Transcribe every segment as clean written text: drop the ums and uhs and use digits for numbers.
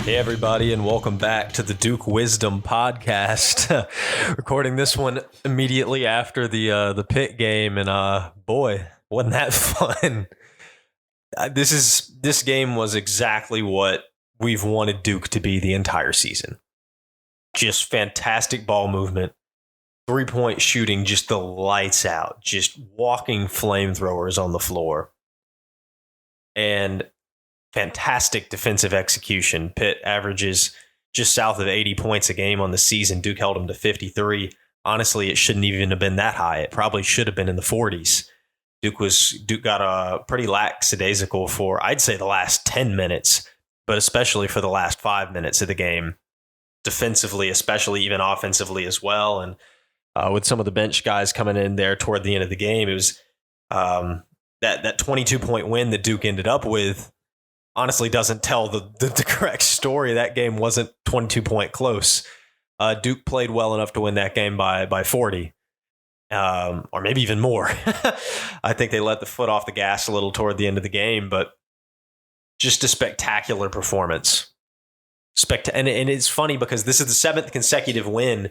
Hey everybody, and welcome back to the Duke Wisdom Podcast. Recording this one immediately after the Pitt game, and boy, wasn't that fun! This game was exactly what we've wanted Duke to be the entire season. Just fantastic ball movement, 3-point shooting, just the lights out, just walking flamethrowers on the floor, and fantastic defensive execution. Pitt averages just south of 80 points a game on the season. Duke held them to 53. Honestly, it shouldn't even have been that high. It probably should have been in the 40s. Duke got a pretty lackadaisical for, I'd say, the last 10 minutes, but especially for the last 5 minutes of the game. Defensively, especially, even offensively as well. And with some of the bench guys coming in there toward the end of the game, it was that 22-point win that Duke ended up with honestly doesn't tell the correct story. That game wasn't 22-point close. Duke played well enough to win that game by 40, or maybe even more. I think they let the foot off the gas a little toward the end of the game, but just a spectacular performance. And it's funny because this is the 7th consecutive win,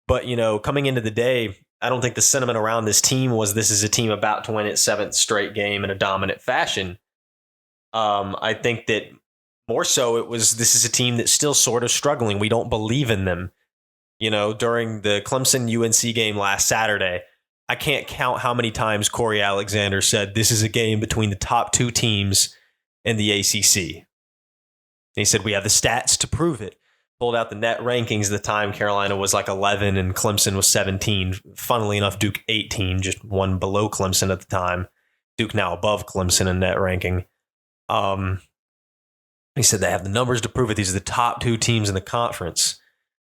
but coming into the day, I don't think the sentiment around this team was this is a team about to win its 7th straight game in a dominant fashion. I think that more so it was this is a team that's still sort of struggling. We don't believe in them. During the Clemson-UNC game last Saturday, I can't count how many times Corey Alexander said this is a game between the top 2 teams in the ACC. And he said we have the stats to prove it. Pulled out the net rankings at the time. Carolina was like 11 and Clemson was 17. Funnily enough, Duke 18, just one below Clemson at the time. Duke now above Clemson in net ranking. He said they have the numbers to prove it. These are the top 2 teams in the conference.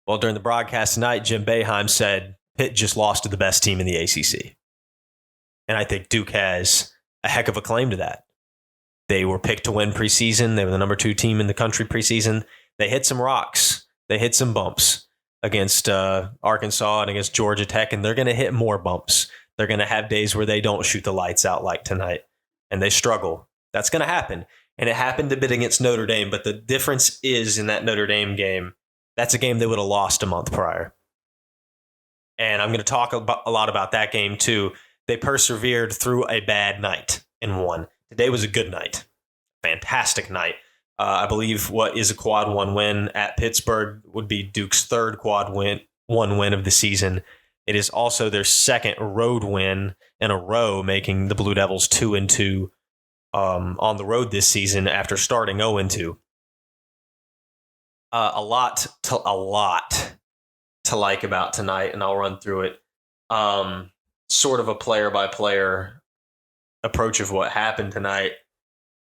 Well, during the broadcast tonight, Jim Boeheim said Pitt just lost to the best team in the ACC. And I think Duke has a heck of a claim to that. They were picked to win preseason. They were the number 2 team in the country preseason. They hit some rocks. They hit some bumps against Arkansas and against Georgia Tech, and they're going to hit more bumps. They're going to have days where they don't shoot the lights out like tonight, and they struggle. That's going to happen. And it happened a bit against Notre Dame, but the difference is in that Notre Dame game, that's a game they would have lost a month prior. And I'm going to talk a lot about that game too. They persevered through a bad night and won. Today was a good night. Fantastic night. I believe what is a quad 1 win at Pittsburgh would be Duke's 3rd quad 1 win of the season. It is also their 2nd road win in a row, making the Blue Devils 2-2 on the road this season after starting 0-2. A lot to like about tonight, and I'll run through it. Sort of a player-by-player approach of what happened tonight.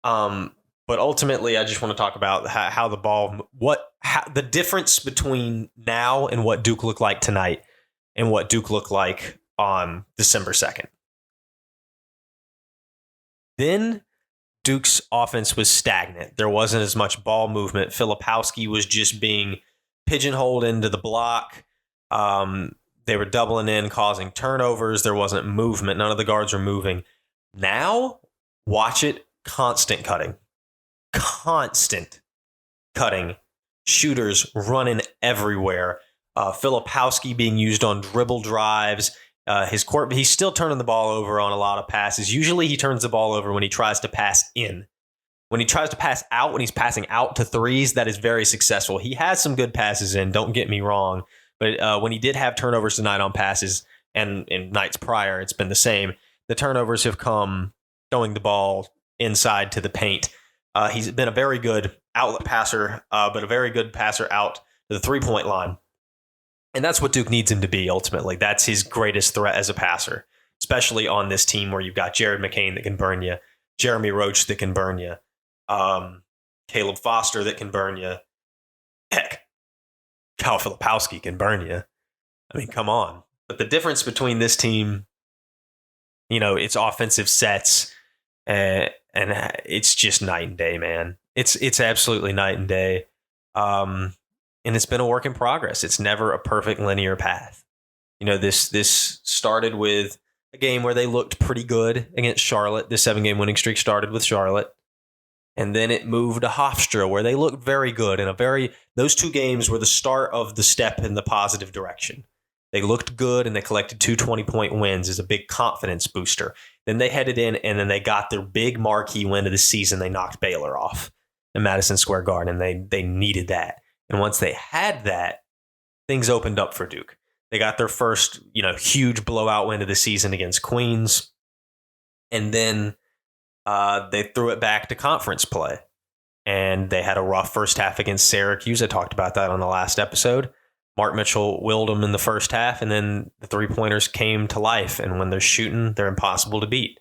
But ultimately, I just want to talk about how the ball, the difference between now and what Duke looked like tonight and what Duke looked like on December 2nd. Then Duke's offense was stagnant. There wasn't as much ball movement. Filipowski was just being pigeonholed into the block. They were doubling in, causing turnovers. There wasn't movement. None of the guards were moving. Now, watch it. Constant cutting. Shooters running everywhere. Filipowski being used on dribble drives. He's still turning the ball over on a lot of passes. Usually he turns the ball over when he tries to pass in. When he tries to pass out, when he's passing out to threes, that is very successful. He has some good passes in, don't get me wrong. But when he did have turnovers tonight on passes, and in nights prior, it's been the same. The turnovers have come throwing the ball inside to the paint. He's been a very good outlet passer, but a very good passer out to the 3-point line. And that's what Duke needs him to be, ultimately. That's his greatest threat as a passer, especially on this team where you've got Jared McCain that can burn you, Jeremy Roach that can burn you, Caleb Foster that can burn you. Heck, Kyle Filipowski can burn you. I mean, come on. But the difference between this team, its offensive sets, and it's just night and day, man. It's absolutely night and day. And it's been a work in progress. It's never a perfect linear path. This started with a game where they looked pretty good against Charlotte. The 7-game winning streak started with Charlotte. And then it moved to Hofstra, where they looked very good. Those two games were the start of the step in the positive direction. They looked good, and they collected 2 20-point wins as a big confidence booster. Then they headed in, and then they got their big marquee win of the season. They knocked Baylor off in Madison Square Garden, and they needed that. And once they had that, things opened up for Duke. They got their first, huge blowout win of the season against Queens, and then they threw it back to conference play. And they had a rough first half against Syracuse. I talked about that on the last episode. Mark Mitchell willed them in the first half, and then the three-pointers came to life. And when they're shooting, they're impossible to beat.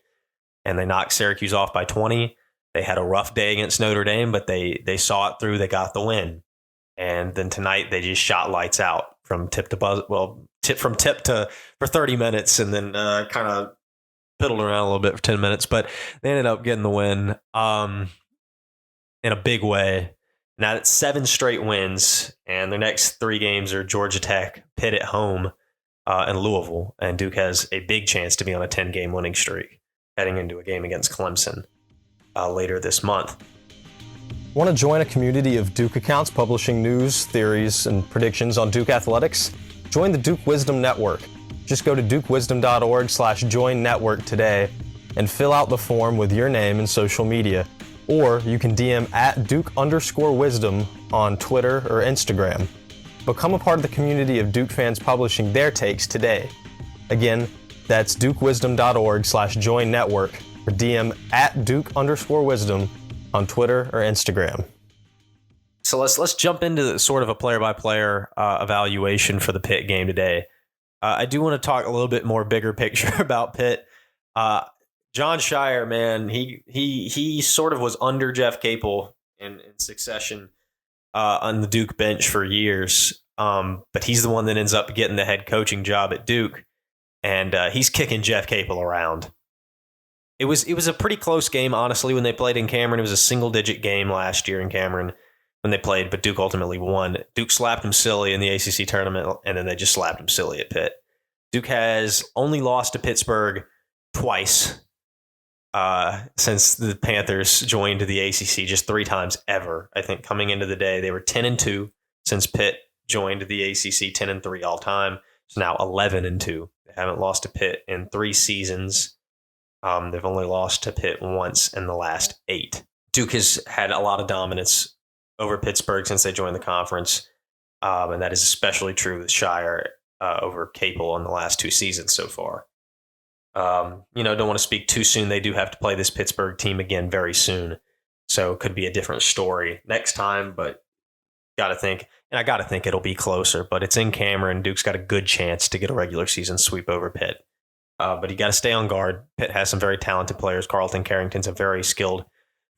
And they knocked Syracuse off by 20. They had a rough day against Notre Dame, but they saw it through. They got the win. And then tonight, they just shot lights out from tip to for 30 minutes, and then kind of piddled around a little bit for 10 minutes. But they ended up getting the win in a big way. Now it's 7 straight wins, and their next 3 games are Georgia Tech, Pitt at home, and Louisville. And Duke has a big chance to be on a 10-game winning streak heading into a game against Clemson later this month. Want to join a community of Duke accounts publishing news, theories, and predictions on Duke athletics? Join the Duke Wisdom Network. Just go to dukewisdom.org/join network today and fill out the form with your name and social media. Or you can DM at Duke_wisdom on Twitter or Instagram. Become a part of the community of Duke fans publishing their takes today. Again, that's dukewisdom.org/join network or DM at Duke_wisdom on Twitter or Instagram. So let's jump into sort of a player-by-player evaluation for the Pitt game today. I do want to talk a little bit more bigger picture about Pitt. John Shire, man, he sort of was under Jeff Capel in succession on the Duke bench for years, but he's the one that ends up getting the head coaching job at Duke, and he's kicking Jeff Capel around. It was a pretty close game, honestly, when they played in Cameron. It was a single-digit game last year in Cameron when they played, but Duke ultimately won. Duke slapped him silly in the ACC tournament, and then they just slapped him silly at Pitt. Duke has only lost to Pittsburgh twice since the Panthers joined the ACC, just 3 times ever. I think coming into the day, they were 10-2 since Pitt joined the ACC, 10-3 all time. So now 11-2. They haven't lost to Pitt in 3 seasons. They've only lost to Pitt once in the last 8. Duke has had a lot of dominance over Pittsburgh since they joined the conference, and that is especially true with Shire over Capel in the last 2 seasons so far. Don't want to speak too soon. They do have to play this Pittsburgh team again very soon, so it could be a different story next time, but I got to think it'll be closer, but it's in Cameron. Duke's got a good chance to get a regular season sweep over Pitt. But you got to stay on guard. Pitt has some very talented players. Carlton Carrington's a very skilled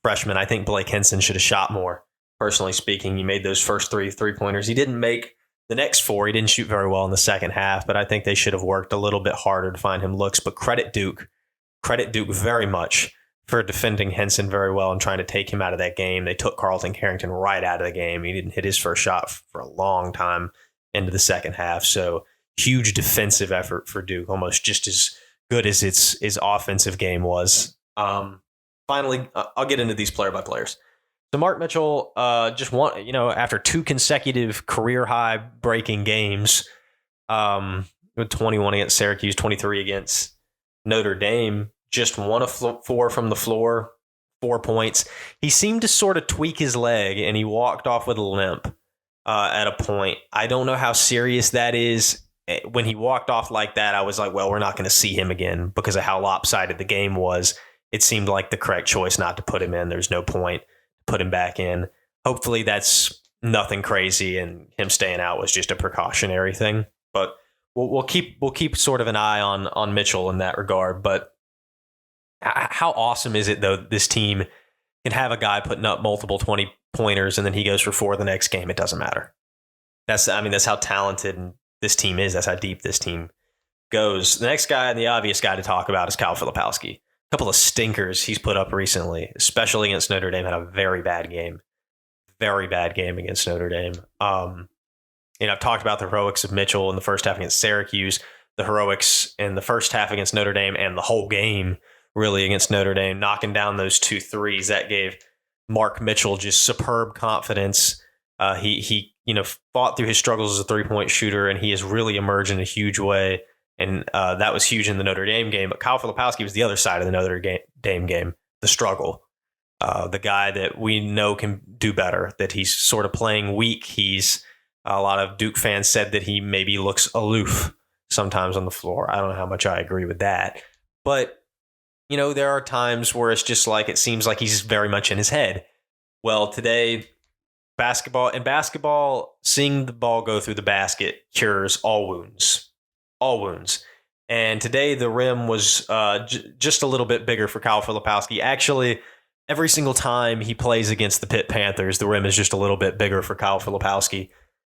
freshman. I think Blake Henson should have shot more, personally speaking. He made those first 3 3-pointers. He didn't make the next 4. He didn't shoot very well in the second half, but I think they should have worked a little bit harder to find him looks. But credit Duke very much for defending Henson very well and trying to take him out of that game. They took Carlton Carrington right out of the game. He didn't hit his first shot for a long time into the second half. So huge defensive effort for Duke, almost just as good as his offensive game was. Finally, I'll get into these player by players. So Mark Mitchell just won, after 2 consecutive career high breaking games, with 21 against Syracuse, 23 against Notre Dame, just 1 of 4 from the floor, 4 points. He seemed to sort of tweak his leg, and he walked off with a limp at a point. I don't know how serious that is. When he walked off like that, I was like, well, we're not going to see him again because of how lopsided the game was. It seemed like the correct choice not to put him in. There's no point to put him back in. Hopefully that's nothing crazy and him staying out was just a precautionary thing. But we'll keep sort of an eye on Mitchell in that regard. But how awesome is it, though, this team can have a guy putting up multiple 20-pointers and then he goes for 4 the next game? It doesn't matter. That's how talented this team is. That's how deep this team goes. The next guy and the obvious guy to talk about is Kyle Filipowski. A couple of stinkers he's put up recently, especially against Notre Dame. Had a very bad game against Notre Dame. I've talked about the heroics of Mitchell in the first half against Syracuse, the heroics in the first half against Notre Dame, and the whole game really against Notre Dame, knocking down those 2 threes. That gave Mark Mitchell, just superb confidence. He fought through his struggles as a 3-point shooter, and he has really emerged in a huge way. And that was huge in the Notre Dame game. But Kyle Filipowski was the other side of the Notre Dame game, the struggle. The guy that we know can do better, that he's sort of playing weak. A lot of Duke fans said that he maybe looks aloof sometimes on the floor. I don't know how much I agree with that. But, there are times where it's just like it seems like he's very much in his head. Well, today, basketball, seeing the ball go through the basket cures all wounds. All wounds. And today the rim was just a little bit bigger for Kyle Filipowski. Actually, every single time he plays against the Pitt Panthers, the rim is just a little bit bigger for Kyle Filipowski.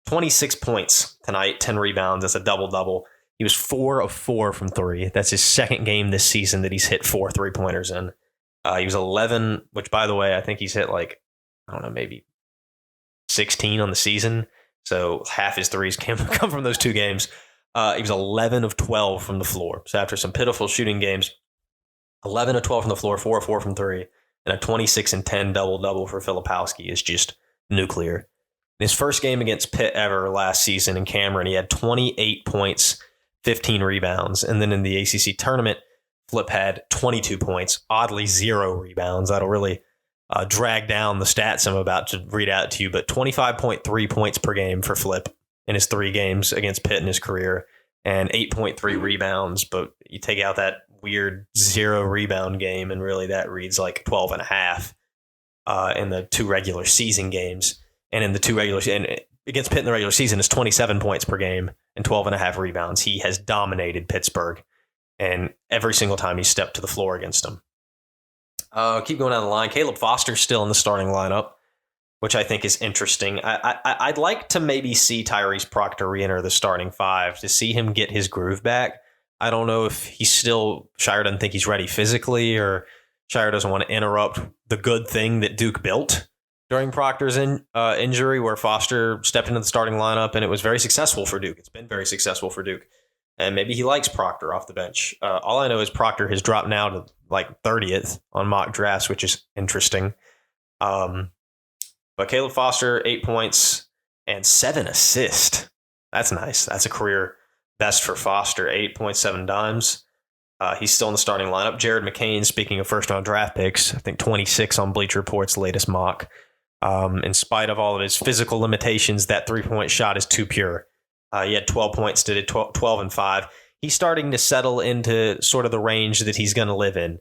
26 points tonight, 10 rebounds. That's a double-double. He was 4 of 4 from 3. That's his second game this season that he's hit 4 3-pointers in. He was 11, which, by the way, I think he's hit maybe 16 on the season. So half his threes come from those 2 games. He was 11 of 12 from the floor. So after some pitiful shooting games, 11 of 12 from the floor, 4 of 4 from 3, and a 26 and 10 double-double for Filipowski is just nuclear. In his first game against Pitt ever last season in Cameron, he had 28 points, 15 rebounds. And then in the ACC tournament, Flip had 22 points, oddly 0 rebounds. That'll really drag down the stats I'm about to read out to you, but 25.3 points per game for Flip in his 3 games against Pitt in his career, and 8.3 rebounds. But you take out that weird 0 rebound game, and really that reads like 12 and a half in the 2 regular season games. And in the 2 and against Pitt in the regular season is 27 points per game and 12 and a half rebounds. He has dominated Pittsburgh, and every single time he stepped to the floor against them. Keep going down the line. Caleb Foster's still in the starting lineup, which I think is interesting. I'd like to maybe see Tyrese Proctor re-enter the starting 5 to see him get his groove back. I don't know if Shire doesn't think he's ready physically, or Shire doesn't want to interrupt the good thing that Duke built during Proctor's injury, where Foster stepped into the starting lineup, and it was very successful for Duke. It's been very successful for Duke. And maybe he likes Proctor off the bench. All I know is Proctor has dropped now to like 30th on mock drafts, which is interesting. But Caleb Foster, 8 points and 7 assists. That's nice. That's a career best for Foster, 8.7 dimes. He's still in the starting lineup. Jared McCain, speaking of first-round draft picks, I think 26 on Bleacher Report's latest mock. In spite of all of his physical limitations, that 3-point shot is too pure. He had 12 points, did 12 and 5. He's starting to settle into sort of the range that he's going to live in.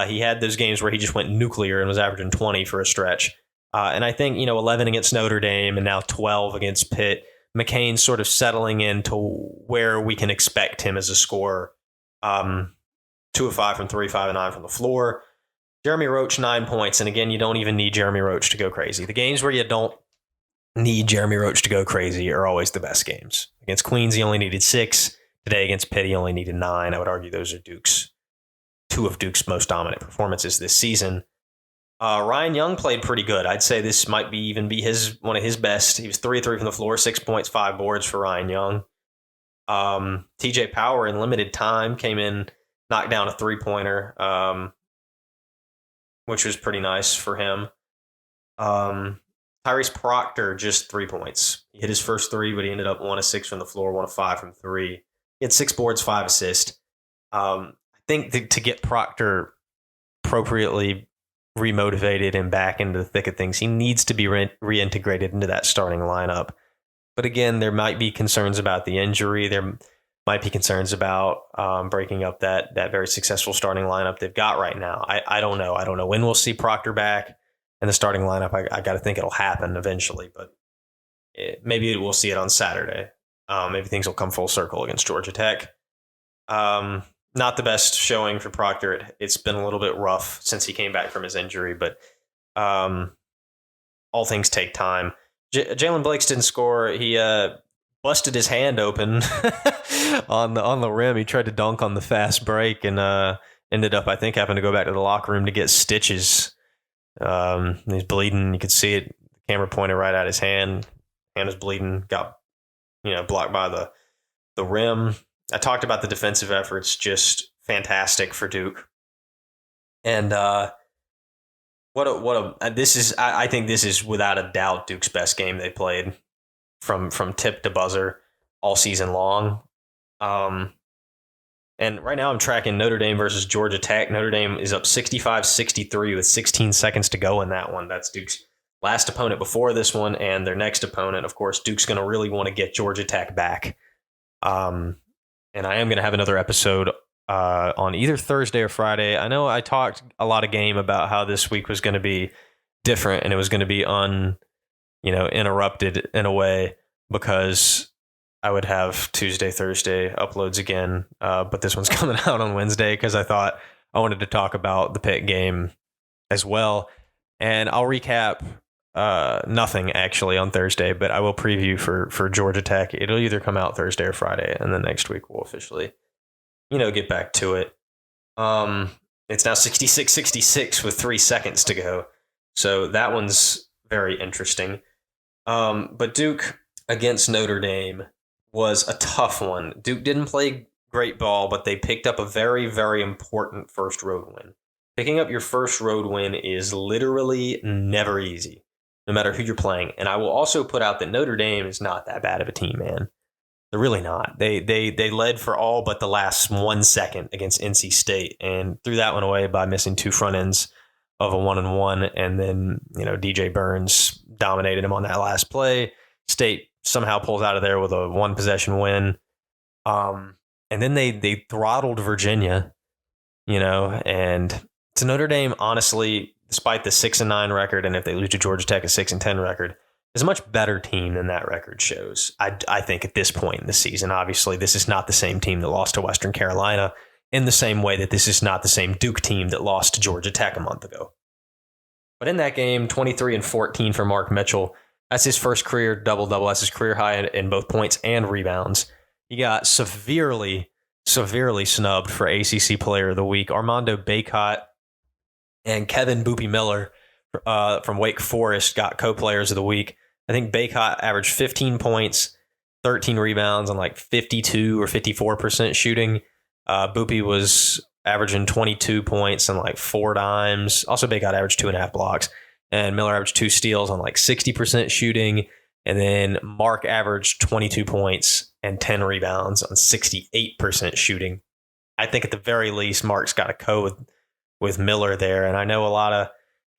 He had those games where he just went nuclear and was averaging 20 for a stretch. And I think, 11 against Notre Dame and now 12 against Pitt, McCain's sort of settling into where we can expect him as a scorer. 2 of 5 from 3, 5 of 9 from the floor. Jeremy Roach, 9 points. And again, you don't even need Jeremy Roach to go crazy. The games where you don't need Jeremy Roach to go crazy are always the best games. Against Queens, he only needed 6. Today against Pitt, he only needed 9. I would argue those are 2 of Duke's most dominant performances this season. Ryan Young played pretty good. I'd say this might be one of his best. He was 3 of 3 from the floor, 6 points, 5 boards for Ryan Young. TJ Power in limited time came in, knocked down a 3-pointer, which was pretty nice for him. Tyrese Proctor, just 3 points. He hit his first 3, but he ended up 1 of 6 from the floor, 1 of 5 from 3. He had 6 boards, 5 assists. I think to get Proctor appropriately remotivated and back into the thick of things, he needs to be reintegrated into that starting lineup. But again, there might be concerns about the injury. There might be concerns about breaking up that very successful starting lineup they've got right now. I don't know. I don't know when we'll see Proctor back in the starting lineup. I got to think it'll happen eventually, but maybe we'll see it on Saturday. Maybe things will come full circle against Georgia Tech. Not the best showing for Proctor. It's been a little bit rough since he came back from his injury, but all things take time. Jalen Blakes didn't score. He busted his hand open on the rim. He tried to dunk on the fast break and ended up, I think, having to go back to the locker room to get stitches. He's bleeding. You could see it. The camera pointed right at his hand. Hand was bleeding. Got blocked by the rim. I talked about the defensive efforts, just fantastic for Duke. And This is, I think this is without a doubt Duke's best game they played from tip to buzzer all season long. And right now I'm tracking Notre Dame versus Georgia Tech. Notre Dame is up 65-63 with 16 seconds to go in that one. That's Duke's last opponent before this one, and their next opponent. Of course, Duke's going to really want to get Georgia Tech back. And I am going to have another episode on either Thursday or Friday. I know I talked a lot of game about how this week was going to be different and it was going to be interrupted in a way because I would have Tuesday, Thursday uploads again. But this one's coming out on Wednesday because I thought I wanted to talk about the Pitt game as well. And I'll recap nothing actually on Thursday, but I will preview for Georgia Tech. It'll either come out Thursday or Friday, and then next week we'll officially, get back to it. It's now 66-66 with 3 seconds to go. So that one's very interesting. But Duke against Notre Dame was a tough one. Duke didn't play great ball, but they picked up a very, very important first road win. Picking up your first road win is literally never easy, no matter who you're playing. And I will also put out that Notre Dame is not that bad of a team, man. They're really not. They led for all but the last 1 second against NC State and threw that one away by missing 2 front ends of a 1-and-1. And then, DJ Burns dominated him on that last play. State somehow pulls out of there with a 1-possession win. And then they throttled Virginia, and to Notre Dame, honestly, despite the 6-9 record, and if they lose to Georgia Tech, a 6-10 record, is a much better team than that record shows. I think at this point in the season, obviously, this is not the same team that lost to Western Carolina in the same way that this is not the same Duke team that lost to Georgia Tech a month ago. But in that game, 23-14 for Mark Mitchell. That's his first career double-double. That's his career high in both points and rebounds. He got severely snubbed for ACC Player of the Week. Armando Bacot and Kevin Boopy Miller from Wake Forest got co-players of the week. I think Bacot averaged 15 points, 13 rebounds on like 52 or 54% shooting. Boopy was averaging 22 points and like 4 dimes. Also, Bacot averaged 2.5 blocks. And Miller averaged 2 steals on like 60% shooting. And then Mark averaged 22 points and 10 rebounds on 68% shooting. I think at the very least, Mark's got a co with Miller there. And I know a lot of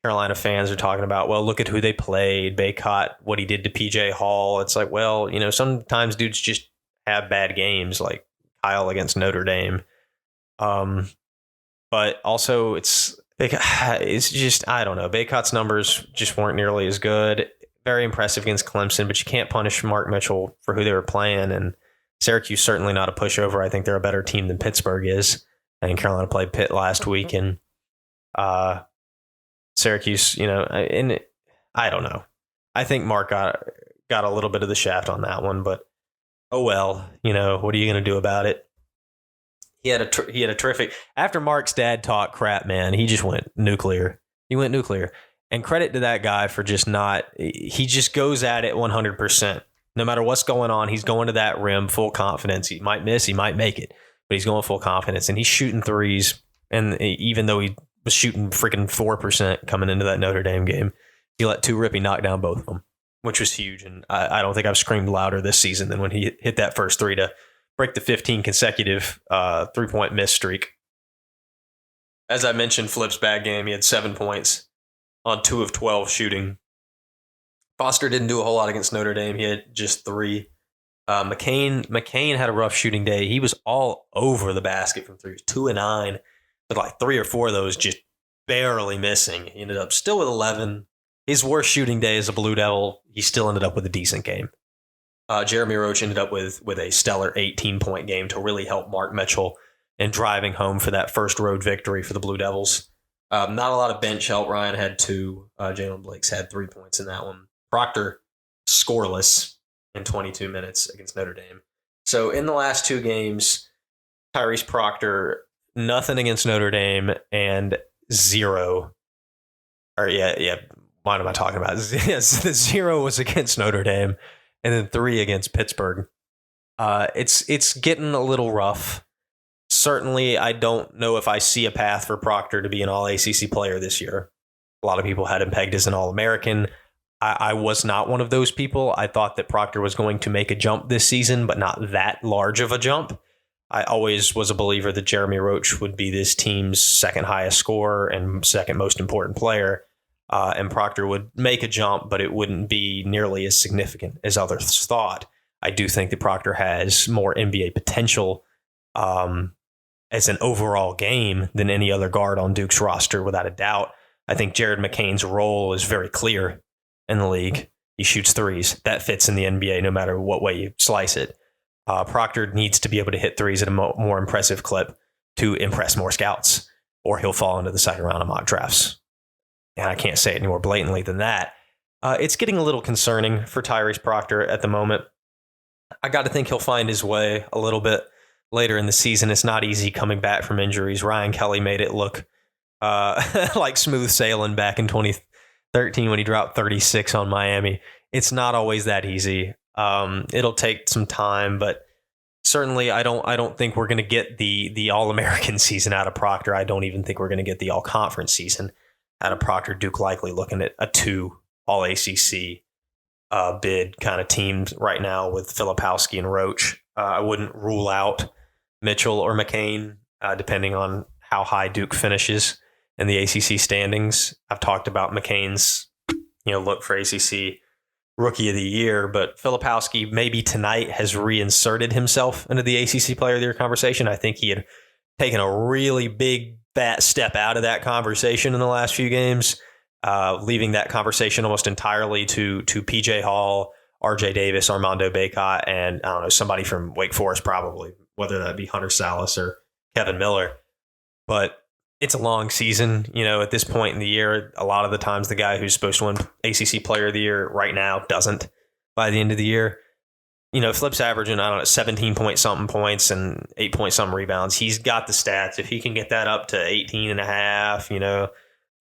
Carolina fans are talking about, well, look at who they played. Bacot, what he did to PJ Hall. It's like, well, sometimes dudes just have bad games like Kyle against Notre Dame. But also it's just, I don't know. Bacot's numbers just weren't nearly as good. Very impressive against Clemson, but you can't punish Mark Mitchell for who they were playing. And Syracuse certainly not a pushover. I think they're a better team than Pittsburgh is. I think Carolina played Pitt last week, and Syracuse, and I don't know. I think Mark got a little bit of the shaft on that one, but oh well. What are you going to do about it? He had a terrific. After Mark's dad talked crap, man, he just went nuclear. He went nuclear. And credit to that guy for just not. He just goes at it 100%. No matter what's going on, he's going to that rim full confidence. He might miss, he might make it, but he's going full confidence. And he's shooting threes. And even though he was shooting freaking 4% coming into that Notre Dame game, he let 2 rip. He knocked down both of them, which was huge. And I don't think I've screamed louder this season than when he hit that first 3 to break the 15 consecutive 3-point miss streak. As I mentioned, Flip's bad game. He had 7 points on 2 of 12 shooting. Foster didn't do a whole lot against Notre Dame. He had just 3. McCain had a rough shooting day. He was all over the basket from 3. 2 and 9, with like 3 or 4 of those just barely missing. He ended up still with 11. His worst shooting day as a Blue Devil, he still ended up with a decent game. Jeremy Roach ended up with a stellar 18-point game to really help Mark Mitchell in driving home for that first road victory for the Blue Devils. Not a lot of bench help. Ryan had 2. Jalen Blakes had 3 points in that one. Proctor scoreless in 22 minutes against Notre Dame. So in the last 2 games, Tyrese Proctor, nothing against Notre Dame and 0. Or yeah. What am I talking about? Yes, the 0 was against Notre Dame, and then 3 against Pittsburgh. It's getting a little rough. Certainly, I don't know if I see a path for Proctor to be an All-ACC player this year. A lot of people had him pegged as an All-American. I was not one of those people. I thought that Proctor was going to make a jump this season, but not that large of a jump. I always was a believer that Jeremy Roach would be this team's second highest scorer and second most important player. And Proctor would make a jump, but it wouldn't be nearly as significant as others thought. I do think that Proctor has more NBA potential as an overall game than any other guard on Duke's roster, without a doubt. I think Jared McCain's role is very clear in the league. He shoots threes. That fits in the NBA no matter what way you slice it. Proctor needs to be able to hit threes at a more impressive clip to impress more scouts, or he'll fall into the second round of mock drafts. And I can't say it any more blatantly than that. It's getting a little concerning for Tyrese Proctor at the moment. I got to think he'll find his way a little bit later in the season. It's not easy coming back from injuries. Ryan Kelly made it look like smooth sailing back in 2013 when he dropped 36 on Miami. It's not always that easy. It'll take some time, but certainly I don't think we're going to get the All-American season out of Proctor. I don't even think we're going to get the All-Conference season out of Proctor. Duke likely looking at a 2 All-ACC bid kind of teams right now with Filipowski and Roach. I wouldn't rule out Mitchell or McCain, depending on how high Duke finishes in the ACC standings. I've talked about McCain's look for ACC Rookie of the Year, but Filipowski maybe tonight has reinserted himself into the ACC Player of the Year conversation. I think he had taken a really big fat step out of that conversation in the last few games, leaving that conversation almost entirely to PJ Hall, RJ Davis, Armando Bacot, and I don't know, somebody from Wake Forest probably, whether that be Hunter Salas or Kevin Miller. But it's a long season, at this point in the year. A lot of the times the guy who's supposed to win ACC Player of the Year right now doesn't by the end of the year. Flip's averaging, 17 point something points and 8 point something rebounds. He's got the stats. If he can get that up to 18 and a half,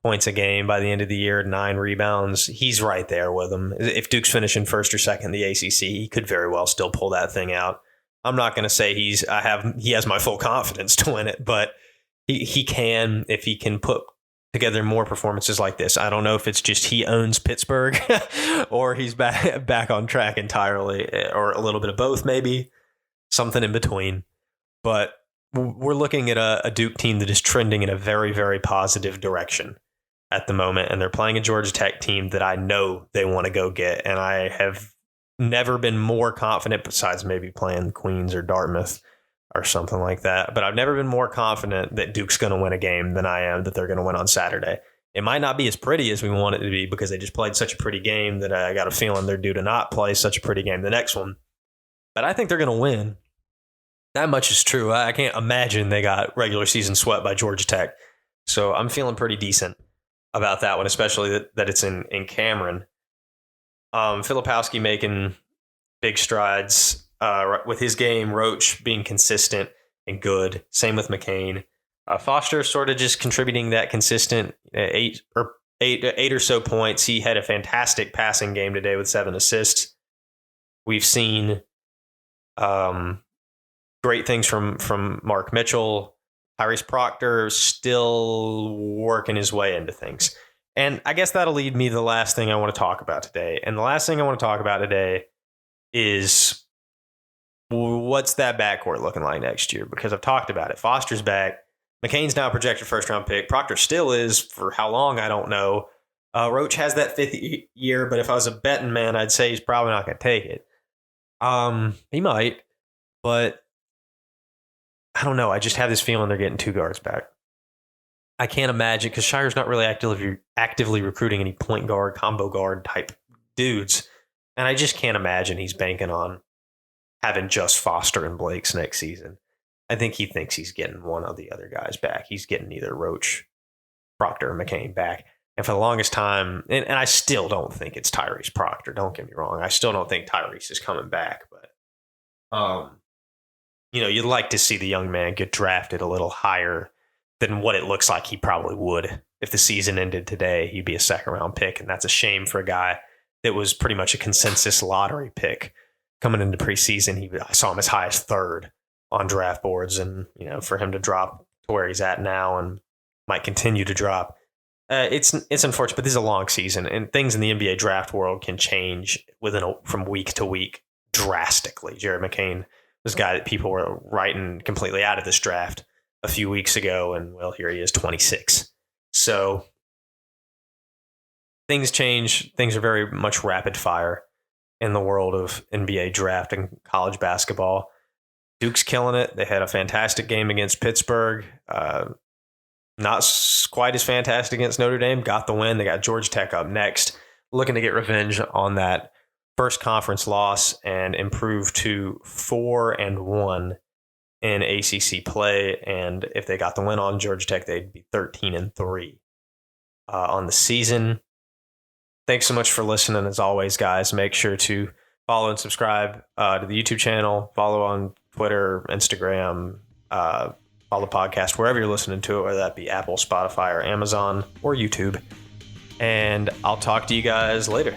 points a game by the end of the year, 9 rebounds, he's right there with him. If Duke's finishing first or second in the ACC, he could very well still pull that thing out. I'm not going to say he has my full confidence to win it, but he can, if he can put together more performances like this. I don't know if it's just he owns Pittsburgh or he's back on track entirely, or a little bit of both, maybe something in between. But we're looking at a Duke team that is trending in a very, very positive direction at the moment. And they're playing a Georgia Tech team that I know they want to go get. And I have never been more confident, besides maybe playing Queens or Dartmouth or something like that. But I've never been more confident that Duke's going to win a game than I am that they're going to win on Saturday. It might not be as pretty as we want it to be because they just played such a pretty game that I got a feeling they're due to not play such a pretty game the next one. But I think they're going to win. That much is true. I can't imagine they got regular season swept by Georgia Tech. So I'm feeling pretty decent about that one, especially that it's in Cameron. Filipowski making big strides with his game, Roach being consistent and good. Same with McCain. Foster sort of just contributing that consistent 8 or so points. He had a fantastic passing game today with 7 assists. We've seen great things from Mark Mitchell. Tyrese Proctor still working his way into things. And I guess that'll lead me to the last thing I want to talk about today. And the last thing I want to talk about today is what's that backcourt looking like next year? Because I've talked about it. Foster's back. McCain's now a projected first-round pick. Proctor still is. For how long, I don't know. Roach has that 5th year, but if I was a betting man, I'd say he's probably not going to take it. He might, but I don't know. I just have this feeling they're getting 2 guards back. I can't imagine, because Shire's not really actively recruiting any point guard, combo guard type dudes, and I just can't imagine he's banking on having just Foster and Blake's next season. I think he thinks he's getting one of the other guys back. He's getting either Roach, Proctor, or McCain back. And for the longest time, and I still don't think it's Tyrese Proctor. Don't get me wrong. I still don't think Tyrese is coming back. But, you'd like to see the young man get drafted a little higher than what it looks like he probably would. If the season ended today, he'd be a second-round pick. And that's a shame for a guy that was pretty much a consensus lottery pick. Coming into preseason, I saw him as high as 3rd on draft boards. And, for him to drop to where he's at now and might continue to drop, It's unfortunate, but this is a long season, and things in the NBA draft world can change from week to week drastically. Jared McCain was a guy that people were writing completely out of this draft a few weeks ago, and well, here he is, 26. So things change. Things are very much rapid fire in the world of NBA draft and college basketball. Duke's killing it. They had a fantastic game against Pittsburgh. Not quite as fantastic against Notre Dame. Got the win. They got Georgia Tech up next, looking to get revenge on that first conference loss and improve to 4-1 in ACC play. And if they got the win on Georgia Tech, they'd be 13-3 on the season. Thanks so much for listening. As always, guys, make sure to follow and subscribe to the YouTube channel. Follow on Twitter, Instagram, follow the podcast wherever you're listening to it, whether that be Apple, Spotify, or Amazon, or YouTube. And I'll talk to you guys later.